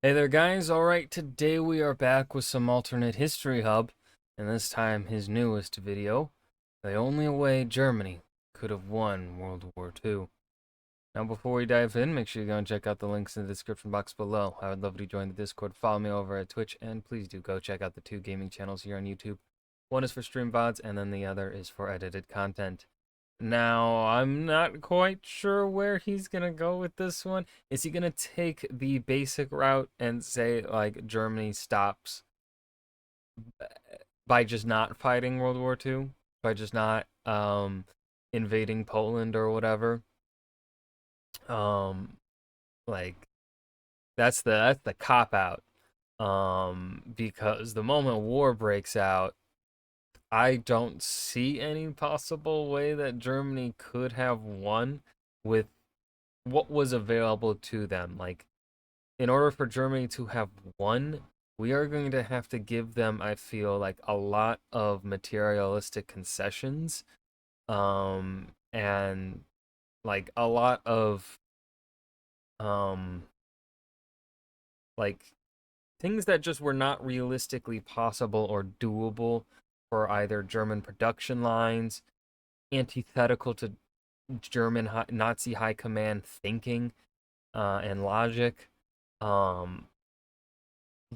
Hey there, guys. Alright, today we are back with some alternate history hub, and this time his newest video, the only way Germany could have won World War II. Now, before we dive in, make sure you go and check out the links in the description box below. I would love to join the Discord, follow me over at Twitch, and please do go check out the two gaming channels here on YouTube. One is for stream VODs, and then the other is for edited content. Now, I'm not quite sure where he's gonna go with this one. Is he gonna take the basic route and say, like, Germany stops by just not fighting World War II? By just not invading Poland or whatever? Um, like, that's the cop out. Because the moment war breaks out, I don't see any possible way that Germany could have won with what was available to them. Like, in order for Germany to have won, we are going to have to give them, I feel like, a lot of materialistic concessions, and like a lot of um, like things that just were not realistically possible or doable for either German production lines, antithetical to German Nazi high command thinking and logic. Um,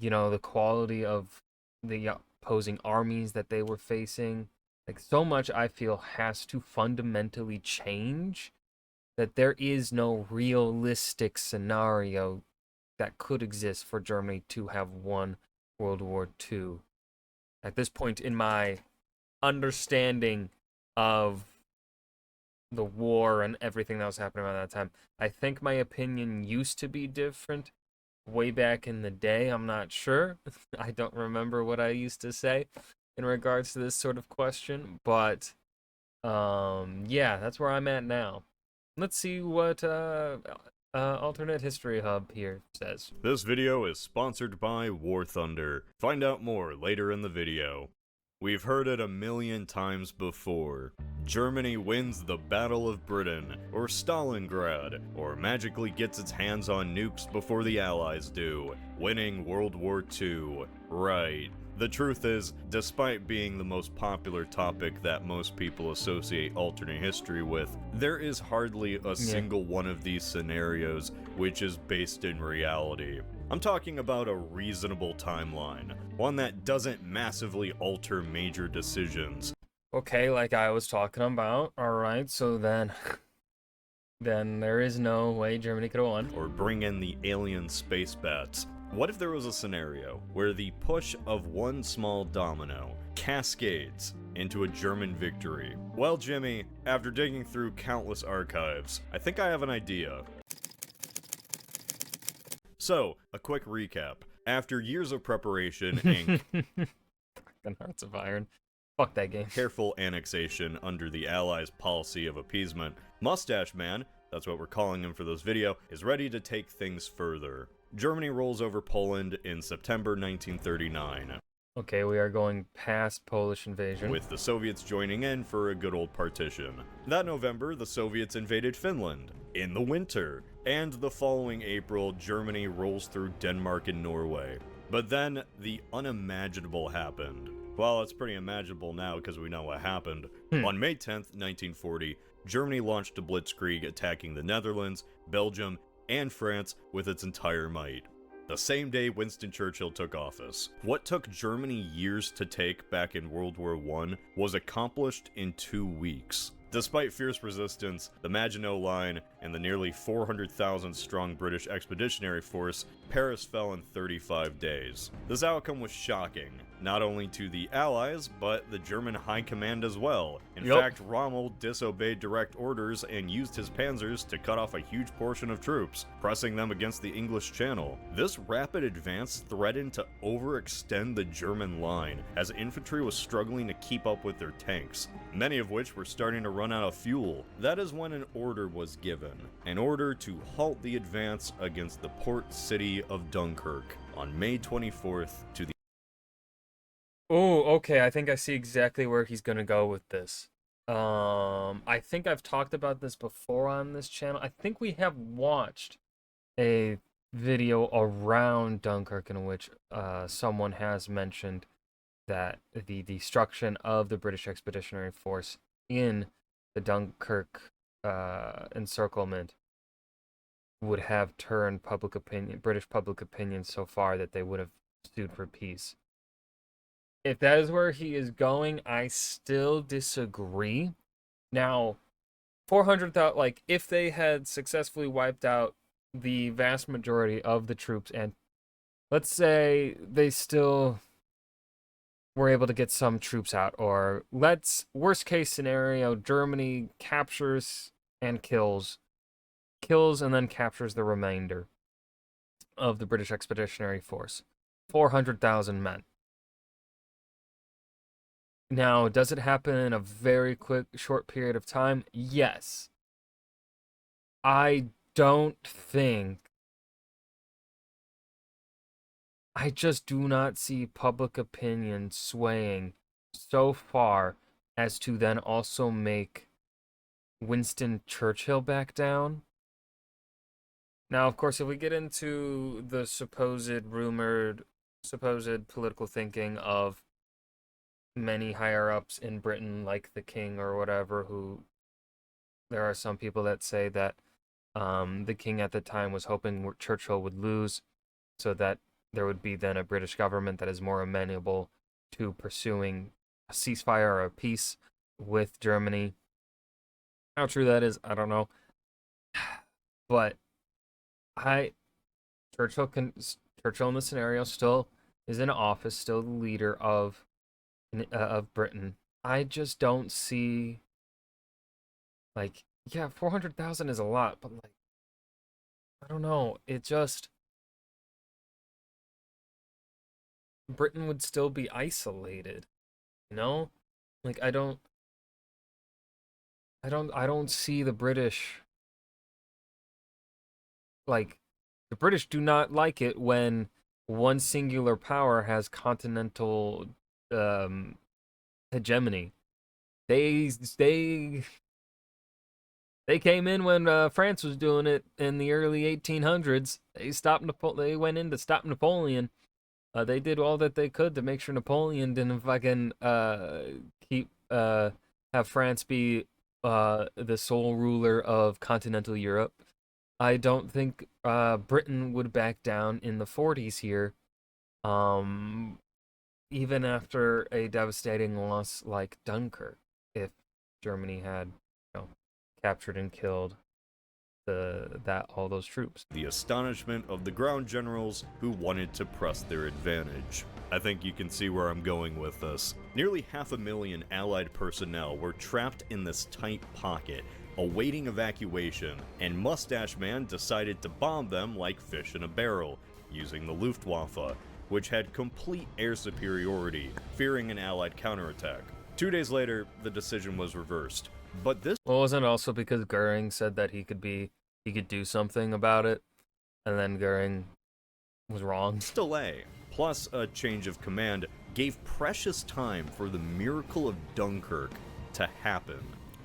the quality of the opposing armies that they were facing. Like, so much I feel has to fundamentally change that there is no realistic scenario that could exist for Germany to have won World War II. At this point in my understanding of the war and everything that was happening around that time, I think my opinion used to be different way back in the day. I'm not sure. I don't remember what I used to say in regards to this sort of question, but yeah, that's where I'm at now. Let's see what alternate history hub here says. This video is sponsored by War Thunder. Find out more later in the video. We've heard it a million times before. Germany wins the Battle of Britain, or Stalingrad, or magically gets its hands on nukes before the Allies do, winning World War II. Right. The truth is, despite being the most popular topic that most people associate alternate history with, there is hardly a single one of these scenarios which is based in reality. I'm talking about a reasonable timeline, one that doesn't massively alter major decisions. Okay, like I was talking about. All right, so then there is no way Germany could have won. Or bring in the alien space bats. What if there was a scenario where the push of one small domino cascades into a German victory? Well, Jimmy, after digging through countless archives, I think I have an idea. So, a quick recap. After years of preparation and Fucking Hearts of Iron. Fuck that game. careful annexation under the Allies' policy of appeasement, Mustache Man, that's what we're calling him for this video, is ready to take things further. Germany rolls over Poland in September 1939. Okay, we are going past Polish invasion. With the Soviets joining in for a good old partition. That November, the Soviets invaded Finland in the winter, and the following April, Germany rolls through Denmark and Norway. But then, the unimaginable happened. Well, it's pretty imaginable now because we know what happened. On May 10th, 1940, Germany launched a blitzkrieg attacking the Netherlands, Belgium, and France with its entire might. The same day Winston Churchill took office. What took Germany years to take back in World War I was accomplished in 2 weeks. Despite fierce resistance, the Maginot Line, and the nearly 400,000 strong British Expeditionary Force, Paris fell in 35 days. This outcome was shocking, not only to the Allies, but the German High Command as well. In fact, Rommel disobeyed direct orders and used his panzers to cut off a huge portion of troops, pressing them against the English Channel. This rapid advance threatened to overextend the German line, as infantry was struggling to keep up with their tanks, many of which were starting to run out of fuel. That is when an order was given, an order to halt the advance against the port city of Dunkirk on May 24th to the Oh, okay, I think I see exactly where he's gonna go with this. I think I've talked about this before on this channel. I think we have watched a video around Dunkirk in which someone has mentioned that the destruction of the British Expeditionary Force in the Dunkirk encirclement would have turned British public opinion so far that they would have sued for peace. If that is where he is going, I still disagree. Now, 400,000, like, if they had successfully wiped out the vast majority of the troops, and let's say they still were able to get some troops out, or worst case scenario, Germany captures and kills and then captures the remainder of the British Expeditionary Force. 400,000 men. Now, does it happen in a very short period of time? Yes. I don't think. I just do not see public opinion swaying so far as to then also make Winston Churchill back down. Now, of course, if we get into the supposed political thinking of many higher ups in Britain, like the king or whatever, who there are some people that say that the king at the time was hoping Churchill would lose so that there would be then a British government that is more amenable to pursuing a ceasefire or a peace with Germany. How true that is, I don't know. But I Churchill in the scenario still is in office, still the leader of Britain. I just don't see, like, yeah, 400,000 is a lot, but like, I don't know. It just Britain would still be isolated, you know? Like, I don't see the British, like, the British do not like it when one singular power has continental hegemony. They they they came in when France was doing it in the early 1800s. They went in to stop Napoleon. They did all that they could to make sure Napoleon didn't fucking keep have France be the sole ruler of continental Europe. I don't think Britain would back down in the 40s here, um, even after a devastating loss like Dunkirk, if Germany had, captured and killed all those troops. The astonishment of the ground generals who wanted to press their advantage. I think you can see where I'm going with this. Nearly 500,000 Allied personnel were trapped in this tight pocket, awaiting evacuation, and Mustache Man decided to bomb them like fish in a barrel, using the Luftwaffe, which had complete air superiority, fearing an Allied counterattack. 2 days later, the decision was reversed. But this wasn't also because Goering said that he could do something about it, and then Goering was wrong. Delay, plus a change of command, gave precious time for the miracle of Dunkirk to happen.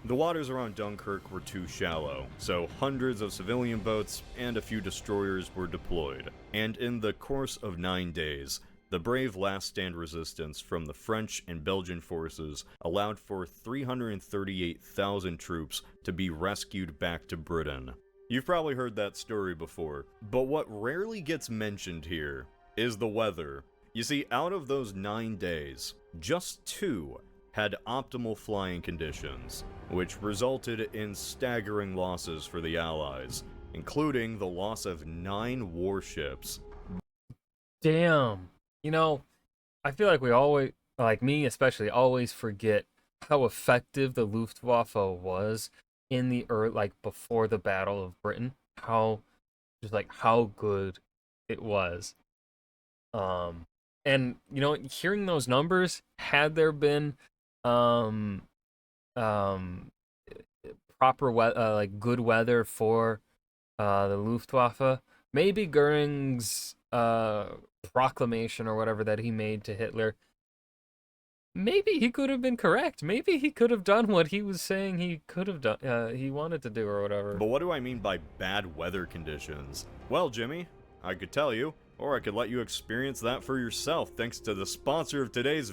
The waters around Dunkirk were too shallow, so hundreds of civilian boats and a few destroyers were deployed. And in the course of 9 days, the brave last-stand resistance from the French and Belgian forces allowed for 338,000 troops to be rescued back to Britain. You've probably heard that story before, but what rarely gets mentioned here is the weather. You see, out of those 9 days, just 2 had optimal flying conditions, which resulted in staggering losses for the Allies, including the loss of 9 warships. Damn. I feel like we always, like me especially, always forget how effective the Luftwaffe was in the before the Battle of Britain. How good it was. And hearing those numbers, had there been proper good weather for the Luftwaffe, maybe Goering's proclamation or whatever that he made to Hitler, maybe he could have been correct. Maybe he could have done what he was saying he could have done, he wanted to do or whatever. But what do I mean by bad weather conditions? Well, Jimmy, I could tell you, or I could let you experience that for yourself thanks to the sponsor of today's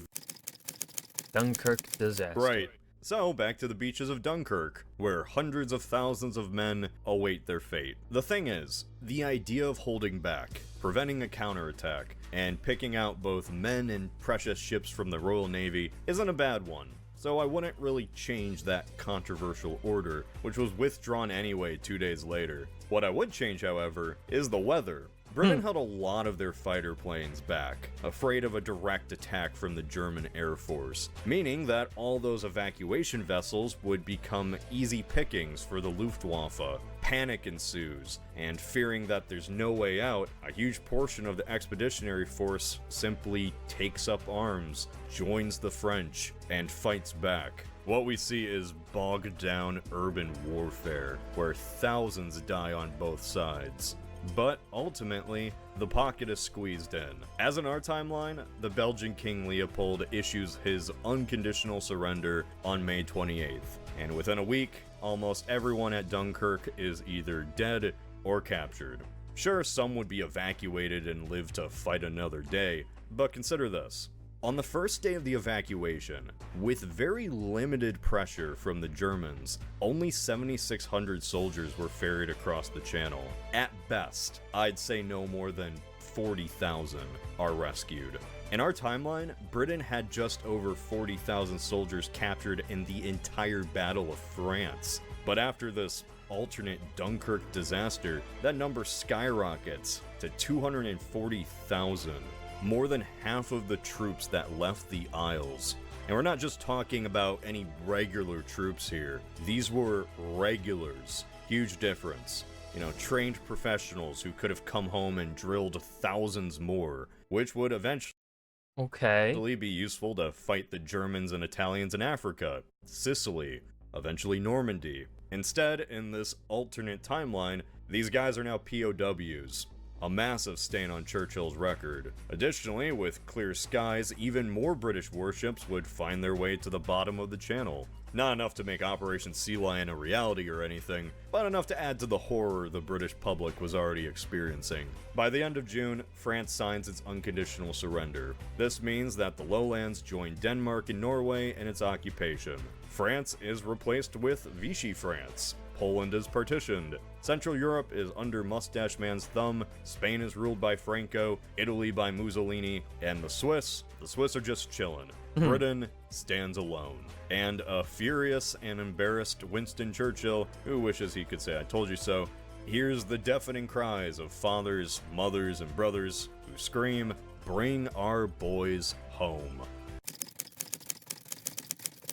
Dunkirk disaster. Right. So, back to the beaches of Dunkirk, where hundreds of thousands of men await their fate. The thing is, the idea of holding back, preventing a counterattack, and picking out both men and precious ships from the Royal Navy isn't a bad one. So I wouldn't really change that controversial order, which was withdrawn anyway 2 days later. What I would change, however, is the weather. Britain held a lot of their fighter planes back, afraid of a direct attack from the German Air Force, meaning that all those evacuation vessels would become easy pickings for the Luftwaffe. Panic ensues, and fearing that there's no way out, a huge portion of the expeditionary force simply takes up arms, joins the French, and fights back. What we see is bogged down urban warfare, where thousands die on both sides. But ultimately, the pocket is squeezed in. As in our timeline, the Belgian King Leopold issues his unconditional surrender on May 28th, and within a week, almost everyone at Dunkirk is either dead or captured. Sure, some would be evacuated and live to fight another day, but consider this. On the first day of the evacuation, with very limited pressure from the Germans, only 7,600 soldiers were ferried across the channel. At best, I'd say no more than 40,000 are rescued. In our timeline, Britain had just over 40,000 soldiers captured in the entire Battle of France. But after this alternate Dunkirk disaster, that number skyrockets to 240,000. More than half of the troops that left the Isles. And we're not just talking about any regular troops here. These were regulars. Huge difference. Trained professionals who could have come home and drilled thousands more, which would eventually be useful to fight the Germans and Italians in Africa, Sicily, eventually Normandy. Instead, in this alternate timeline, these guys are now POWs. A massive stain on Churchill's record. Additionally, with clear skies, even more British warships would find their way to the bottom of the channel. Not enough to make Operation Sea Lion a reality or anything, but enough to add to the horror the British public was already experiencing. By the end of June, France signs its unconditional surrender. This means that the lowlands join Denmark and Norway in its occupation. France is replaced with Vichy France. Poland is partitioned. Central Europe is under Mustache Man's thumb. Spain is ruled by Franco, Italy by Mussolini, and the Swiss are just chillin'. Britain stands alone. And a furious and embarrassed Winston Churchill, who wishes he could say "I told you so," hears the deafening cries of fathers, mothers, and brothers who scream, "Bring our boys home."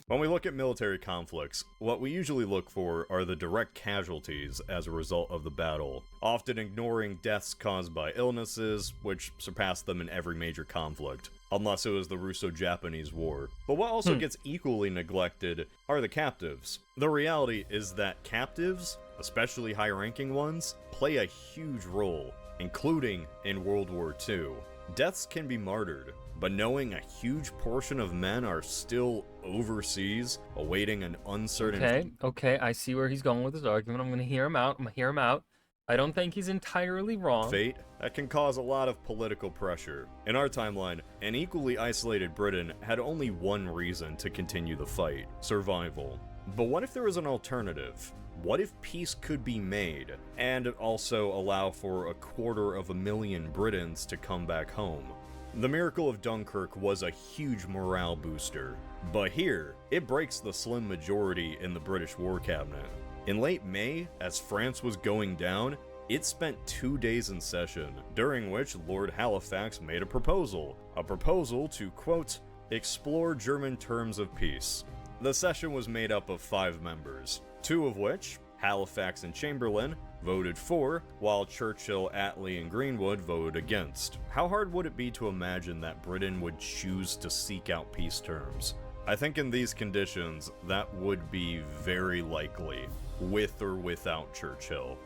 When we look at military conflicts, what we usually look for are the direct casualties as a result of the battle, often ignoring deaths caused by illnesses, which surpass them in every major conflict, unless it was the Russo-Japanese War. But what also gets equally neglected are the captives. The reality is that captives, especially high-ranking ones, play a huge role, including in World War II. Deaths can be martyred, but knowing a huge portion of men are still overseas, awaiting an uncertain... Okay, I see where he's going with his argument. I'm gonna hear him out. I don't think he's entirely wrong. Fate, that can cause a lot of political pressure. In our timeline, an equally isolated Britain had only one reason to continue the fight: survival. But what if there was an alternative? What if peace could be made, and also allow for 250,000 Britons to come back home? The miracle of Dunkirk was a huge morale booster, but here, it breaks the slim majority in the British war cabinet. In late May, as France was going down, it spent 2 days in session, during which Lord Halifax made a proposal to, quote, explore German terms of peace. The session was made up of 5 members, 2 of which, Halifax and Chamberlain, voted for, while Churchill, Attlee, and Greenwood voted against. How hard would it be to imagine that Britain would choose to seek out peace terms? I think in these conditions, that would be very likely, with or without Churchill.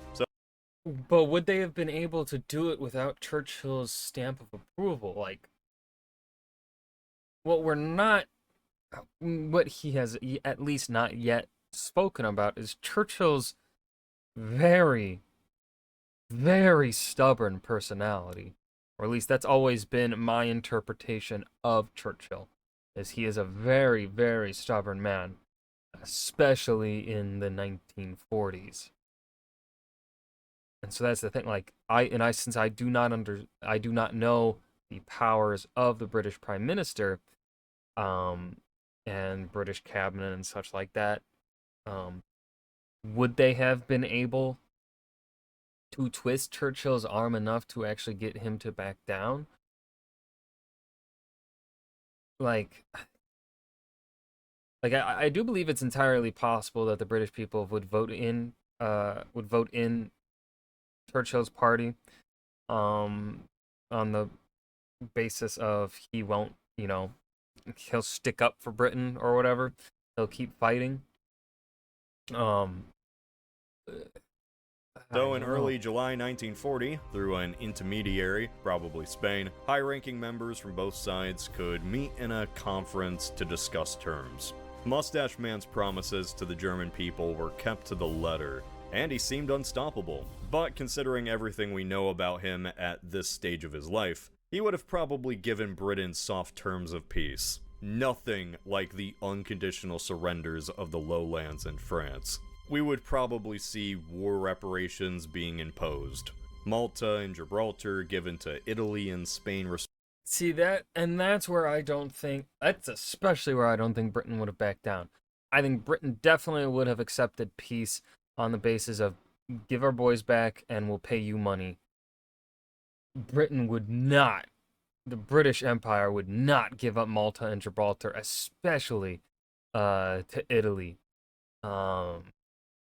But would they have been able to do it without Churchill's stamp of approval? What he has at least not yet spoken about is Churchill's very, very stubborn personality, or at least that's always been my interpretation of Churchill, is he is a very, very stubborn man, especially in the 1940s. And so that's the thing. Like since I do not know the powers of the British Prime Minister, um, and British cabinet and such like that, um, would they have been able to twist Churchill's arm enough to actually get him to back down? Like, I do believe it's entirely possible that the British people would vote in Churchill's party, um, on the basis of he won't, he'll stick up for Britain or whatever. He'll keep fighting. Um, I So in don't know. early July 1940, through an intermediary, probably Spain, high-ranking members from both sides could meet in a conference to discuss terms. Mustache Man's promises to the German people were kept to the letter, and he seemed unstoppable. But considering everything we know about him at this stage of his life, he would have probably given Britain soft terms of peace. Nothing like the unconditional surrenders of the lowlands in France. We would probably see war reparations being imposed. Malta and Gibraltar given to Italy and Spain See that, and that's where I don't think, that's especially where I don't think Britain would have backed down. I think Britain definitely would have accepted peace on the basis of give our boys back and we'll pay you money. Britain would not, the British Empire would not give up Malta and Gibraltar, especially to Italy. Um,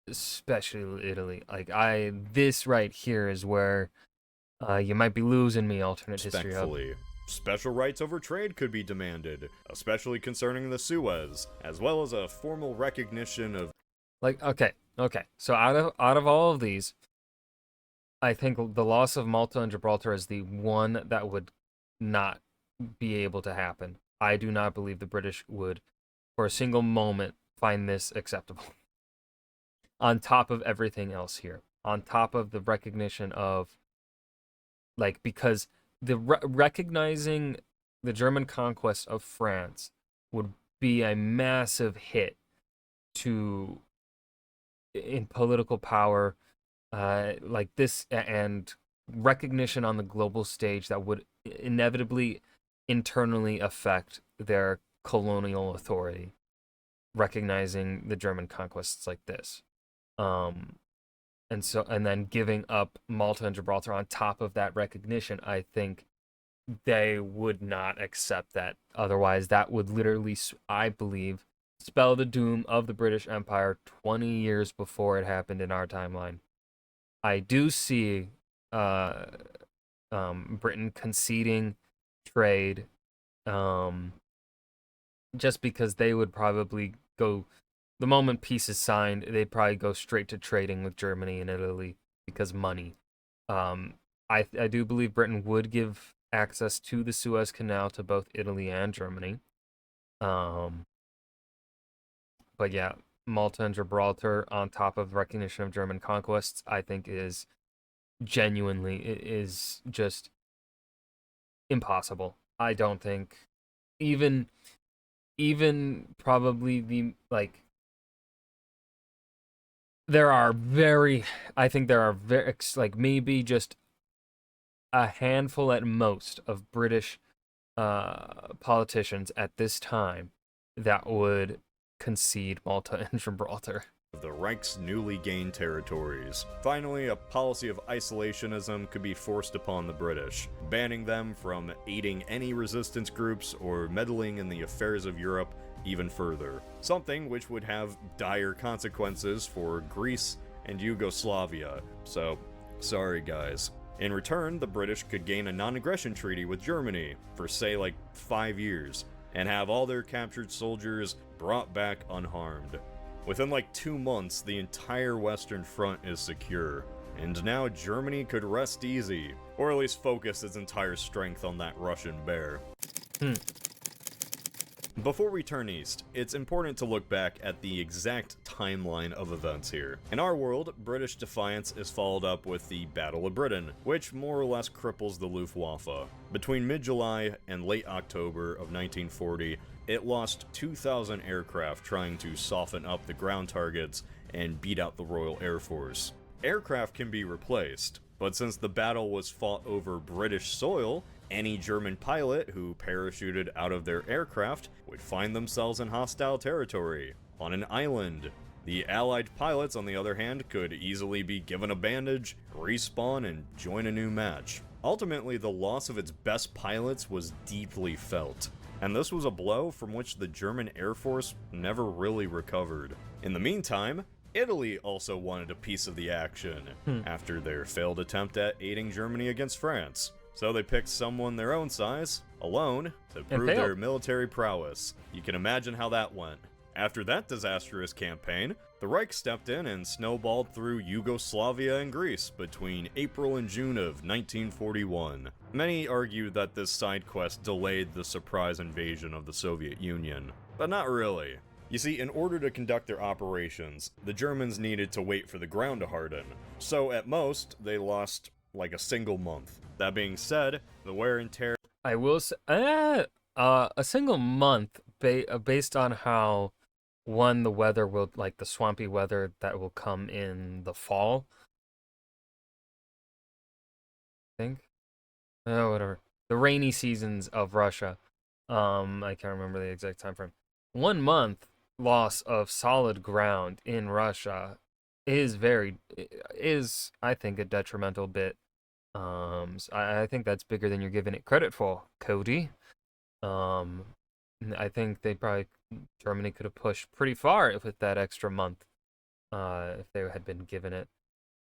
Especially Italy. This right here is where you might be losing me, alternate history hub. respectfully. Special rights over trade could be demanded, especially concerning the Suez, as well as a formal recognition of Okay. So out of all of these, I think the loss of Malta and Gibraltar is the one that would not be able to happen. I do not believe the British would, for a single moment, find this acceptable. On top of everything else here, on top of the recognition of, because the recognizing the German conquest of France would be a massive hit to in political power, like this, and recognition on the global stage that would inevitably internally affect their colonial authority, recognizing the German conquests like this. And then giving up Malta and Gibraltar on top of that recognition, I think they would not accept that. Otherwise, that would literally, I believe, spell the doom of the British Empire 20 years before it happened in our timeline. I do see Britain conceding trade, just because they would probably go, the moment peace is signed, they'd probably go straight to trading with Germany and Italy because money. I do believe Britain would give access to the Suez Canal to both Italy and Germany. But yeah, Malta and Gibraltar on top of recognition of German conquests, I think is just impossible. I don't think even probably I think there are very, maybe just a handful at most of British politicians at this time that would concede Malta and Gibraltar. the Reich's newly gained territories. Finally, a policy of isolationism could be forced upon the British, banning them from aiding any resistance groups or meddling in the affairs of Europe even further. Something which would have dire consequences for Greece and Yugoslavia. So, sorry guys. In return, the British could gain a non-aggression treaty with Germany for, say, 5 years, and have all their captured soldiers brought back unharmed. Within 2 months, the entire Western Front is secure, and now Germany could rest easy, or at least focus its entire strength on that Russian bear. Before we turn east, it's important to look back at the exact timeline of events here. In our world, British defiance is followed up with the Battle of Britain, which more or less cripples the Luftwaffe. Between mid-July and late October of 1940, it lost 2,000 aircraft trying to soften up the ground targets and beat out the Royal Air Force. Aircraft can be replaced, but since the battle was fought over British soil, any German pilot who parachuted out of their aircraft would find themselves in hostile territory, on an island. The Allied pilots, on the other hand, could easily be given a bandage, respawn, and join a new match. Ultimately, the loss of its best pilots was deeply felt, and this was a blow from which the German Air Force never really recovered. In the meantime, Italy also wanted a piece of the action after their failed attempt at aiding Germany against France. So they picked someone their own size, alone, to prove their military prowess. You can imagine how that went. After that disastrous campaign, the Reich stepped in and snowballed through Yugoslavia and Greece between April and June of 1941. Many argue that this side quest delayed the surprise invasion of the Soviet Union, but not really. You see, in order to conduct their operations, the Germans needed to wait for the ground to harden. So at most, they lost like a single month. That being said, the wear and tear... I will say, a single month based on how, one, the weather will, like the swampy weather that will come in the fall. I think. Oh, whatever. The rainy seasons of Russia. I can't remember the exact time frame. 1 month loss of solid ground in Russia is I think, a detrimental bit. I think that's bigger than you're giving it credit for, Cody. I think Germany could have pushed pretty far with that extra month, if they had been given it,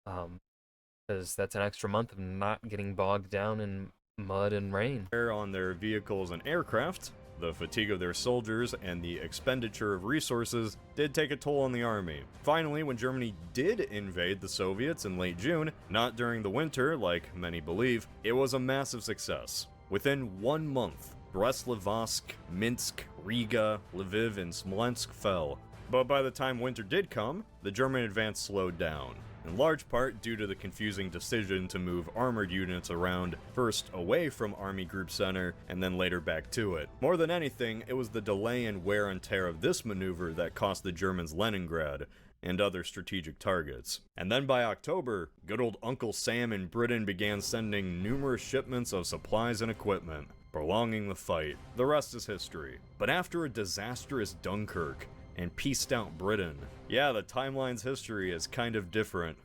because that's an extra month of not getting bogged down in mud and rain. On their vehicles and aircraft, the fatigue of their soldiers and the expenditure of resources did take a toll on the army. Finally, when Germany did invade the Soviets in late June, not during the winter like many believe, it was a massive success. Within 1 month, Brest-Litovsk, Minsk, Riga, Lviv, and Smolensk fell. But by the time winter did come, the German advance slowed down, in large part due to the confusing decision to move armored units around, first away from Army Group Center and then later back to it. More than anything, it was the delay and wear and tear of this maneuver that cost the Germans Leningrad and other strategic targets. And then by October, good old Uncle Sam in Britain began sending numerous shipments of supplies and equipment, prolonging the fight. The rest is history. But after a disastrous Dunkirk and pieced out Britain, yeah, the timeline's history is kind of different.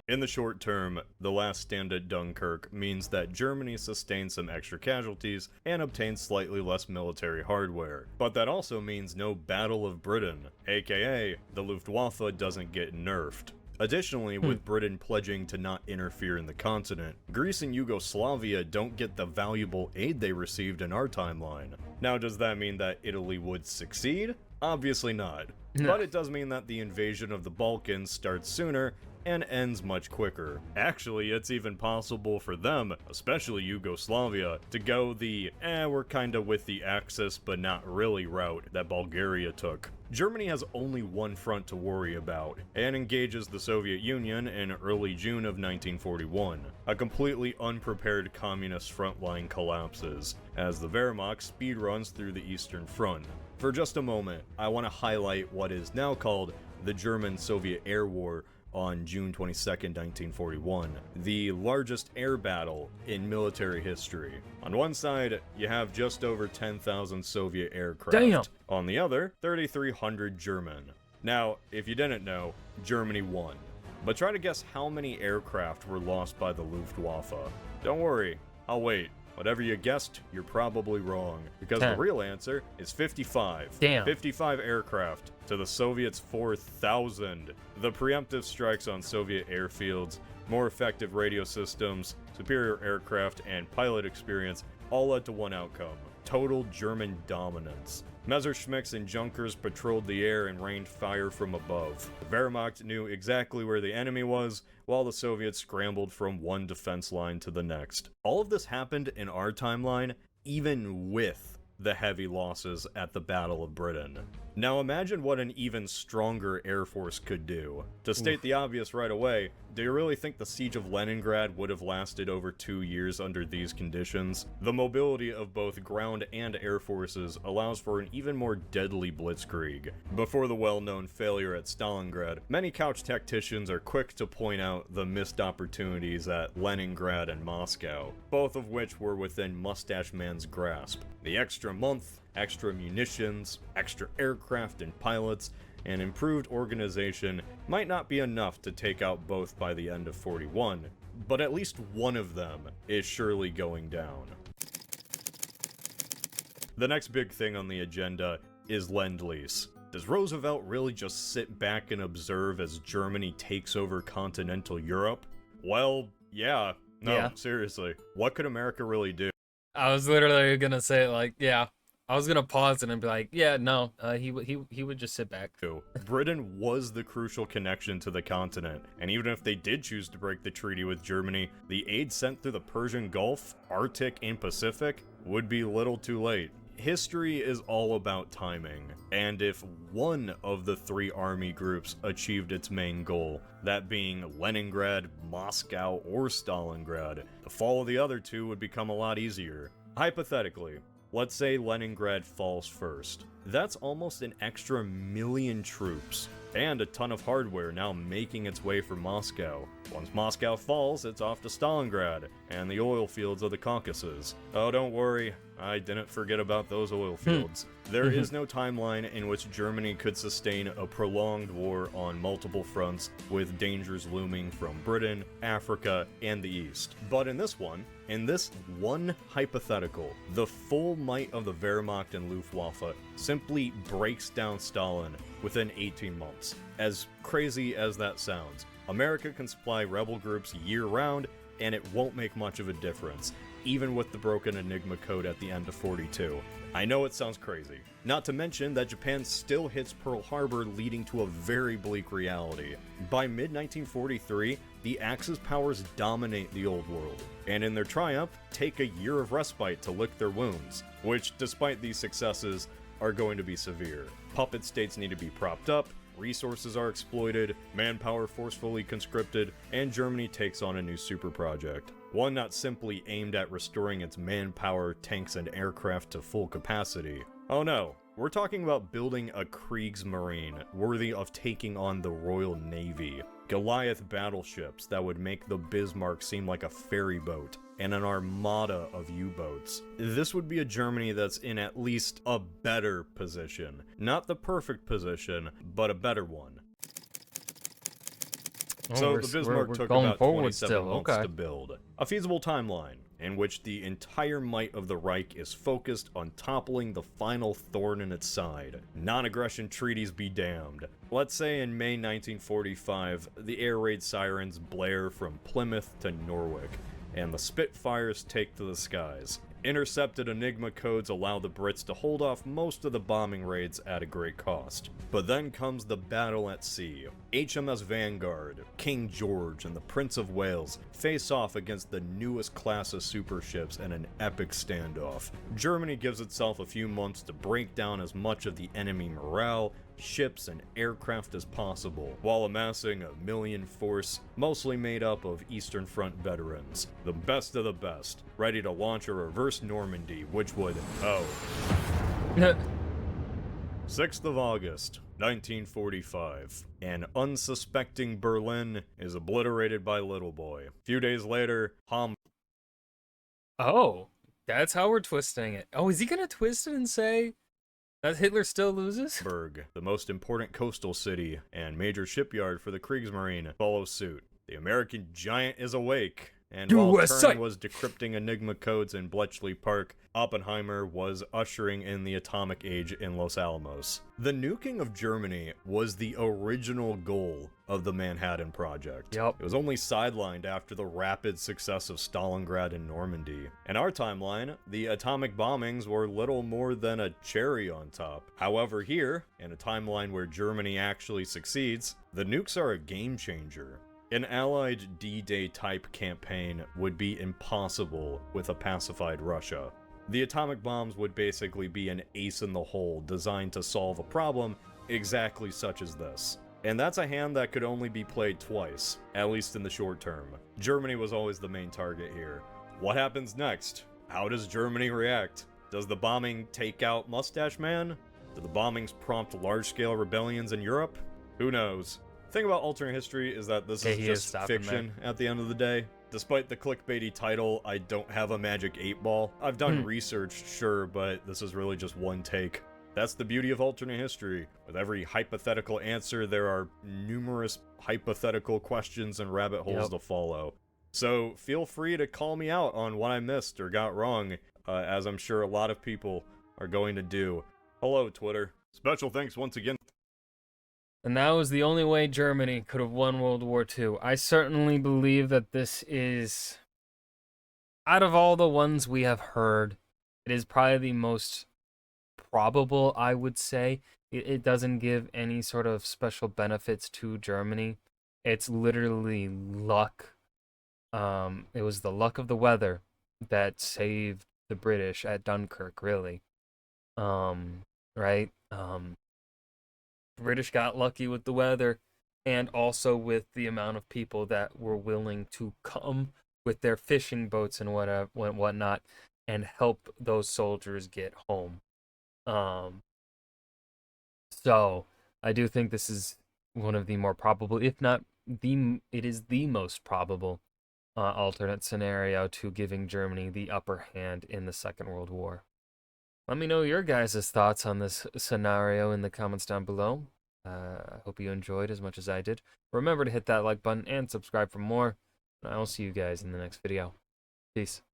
In the short term, the last stand at Dunkirk means that Germany sustained some extra casualties and obtained slightly less military hardware. But that also means no Battle of Britain, aka the Luftwaffe doesn't get nerfed. Additionally, with Britain pledging to not interfere in the continent, Greece and Yugoslavia don't get the valuable aid they received in our timeline. Now, does that mean that Italy would succeed? Obviously not. No. But it does mean that the invasion of the Balkans starts sooner and ends much quicker. Actually, it's even possible for them, especially Yugoslavia, to go the we're kinda with the Axis but not really route that Bulgaria took. Germany has only one front to worry about, and engages the Soviet Union in early June of 1941. A completely unprepared communist frontline collapses, as the Wehrmacht speedruns through the Eastern Front. For just a moment, I want to highlight what is now called the German-Soviet Air War on June 22, 1941, the largest air battle in military history. On one side, you have just over 10,000 Soviet aircraft. Damn. On the other, 3,300 German. Now, if you didn't know, Germany won. But try to guess how many aircraft were lost by the Luftwaffe. Don't worry, I'll wait. Whatever you guessed, you're probably wrong, because 10. the real answer is 55. Damn. 55 aircraft to the Soviets' 4,000. The preemptive strikes on Soviet airfields, more effective radio systems, superior aircraft, and pilot experience all led to one outcome: total German dominance. Messerschmitts and Junkers patrolled the air and rained fire from above. The Wehrmacht knew exactly where the enemy was, while the Soviets scrambled from one defense line to the next. All of this happened in our timeline even with the heavy losses at the Battle of Britain. Now imagine what an even stronger Air Force could do. To state the obvious right away, do you really think the siege of Leningrad would have lasted over 2 years under these conditions? The mobility of both ground and air forces allows for an even more deadly blitzkrieg. Before the well-known failure at Stalingrad, many couch tacticians are quick to point out the missed opportunities at Leningrad and Moscow, both of which were within Mustache Man's grasp. The extra month, extra munitions, extra aircraft and pilots, and improved organization might not be enough to take out both by the end of 41, but at least one of them is surely going down. The next big thing on the agenda is Lend-Lease. Does Roosevelt really just sit back and observe as Germany takes over continental Europe? Well, yeah. No, Yeah. seriously. What could America really do? I was literally gonna say, like, yeah. I was gonna pause it and be like, yeah, no, he would just sit back. Britain was the crucial connection to the continent, and even if they did choose to break the treaty with Germany, the aid sent through the Persian Gulf, Arctic, and Pacific would be little too late. History is all about timing, and if one of the three army groups achieved its main goal, that being Leningrad, Moscow, or Stalingrad, the fall of the other two would become a lot easier. Hypothetically, let's say Leningrad falls first. That's almost an extra 1,000,000 troops, and a ton of hardware now making its way for Moscow. Once Moscow falls, it's off to Stalingrad, and the oil fields of the Caucasus. Oh, don't worry, I didn't forget about those oil fields. There is no timeline in which Germany could sustain a prolonged war on multiple fronts, with dangers looming from Britain, Africa, and the East. But in this one hypothetical, the full might of the Wehrmacht and Luftwaffe simply breaks down Stalin within 18 months. As crazy as that sounds, America can supply rebel groups year-round, and it won't make much of a difference, even with the broken Enigma code at the end of 42. I know it sounds crazy. Not to mention that Japan still hits Pearl Harbor, leading to a very bleak reality. By mid-1943, the Axis powers dominate the Old World, and in their triumph, take a year of respite to lick their wounds, which, despite these successes, are going to be severe. Puppet states need to be propped up, resources are exploited, manpower forcefully conscripted, and Germany takes on a new super project. One not simply aimed at restoring its manpower, tanks, and aircraft to full capacity. Oh no, we're talking about building a Kriegsmarine worthy of taking on the Royal Navy. Goliath battleships that would make the Bismarck seem like a ferry boat, and an armada of U-boats. This would be a Germany that's in at least a better position. Not the perfect position, but a better one. So the Bismarck took about 27 months to build. A feasible timeline, in which the entire might of the Reich is focused on toppling the final thorn in its side. Non-aggression treaties be damned. Let's say in May 1945, the air raid sirens blare from Plymouth to Norwich, and the Spitfires take to the skies. Intercepted Enigma codes allow the Brits to hold off most of the bombing raids at a great cost. But then comes the battle at sea. HMS Vanguard, King George, and the Prince of Wales face off against the newest class of super ships in an epic standoff. Germany gives itself a few months to break down as much of the enemy morale, ships, and aircraft as possible, while amassing a 1,000,000 force, mostly made up of Eastern Front veterans. The best of the best, ready to launch a reverse Normandy, which would, 6th of August, 1945. An unsuspecting Berlin is obliterated by Little Boy. A few days later, Oh, that's how we're twisting it. Oh, is he gonna twist it and say that Hitler still loses? Hamburg, the most important coastal city and major shipyard for the Kriegsmarine, follows suit. The American giant is awake, and while Turing was decrypting Enigma codes in Bletchley Park, Oppenheimer was ushering in the atomic age in Los Alamos. The nuking of Germany was the original goal of the Manhattan Project. Yep. It was only sidelined after the rapid success of Stalingrad and Normandy. In our timeline, the atomic bombings were little more than a cherry on top. However, here, in a timeline where Germany actually succeeds, the nukes are a game changer. An Allied D-Day type campaign would be impossible with a pacified Russia. The atomic bombs would basically be an ace in the hole designed to solve a problem exactly such as this. And that's a hand that could only be played twice, at least in the short term. Germany was always the main target here. What happens next? How does Germany react? Does the bombing take out Mustache Man? Do the bombings prompt large-scale rebellions in Europe? Who knows? The thing about alternate history is that this Okay, is he is just stopping fiction at the end of the day. Despite the clickbaity title, I don't have a magic 8-ball. I've done research, sure, but this is really just one take. That's the beauty of alternate history. With every hypothetical answer, there are numerous hypothetical questions and rabbit holes to follow. So feel free to call me out on what I missed or got wrong, as I'm sure a lot of people are going to do. Hello, Twitter. Special thanks once again. And that was the only way Germany could have won World War II. I certainly believe that this is, out of all the ones we have heard, it is probably the most probable, I would say. It doesn't give any sort of special benefits to Germany. It's literally luck. It was the luck of the weather that saved the British at Dunkirk, really. Right? British got lucky with the weather and also with the amount of people that were willing to come with their fishing boats and whatnot and help those soldiers get home. So I do think this is one of the more probable, if not it is the most probable alternate scenario to giving Germany the upper hand in the Second World War. Let me know your guys' thoughts on this scenario in the comments down below. I hope you enjoyed as much as I did. Remember to hit that like button and subscribe for more. And I will see you guys in the next video. Peace.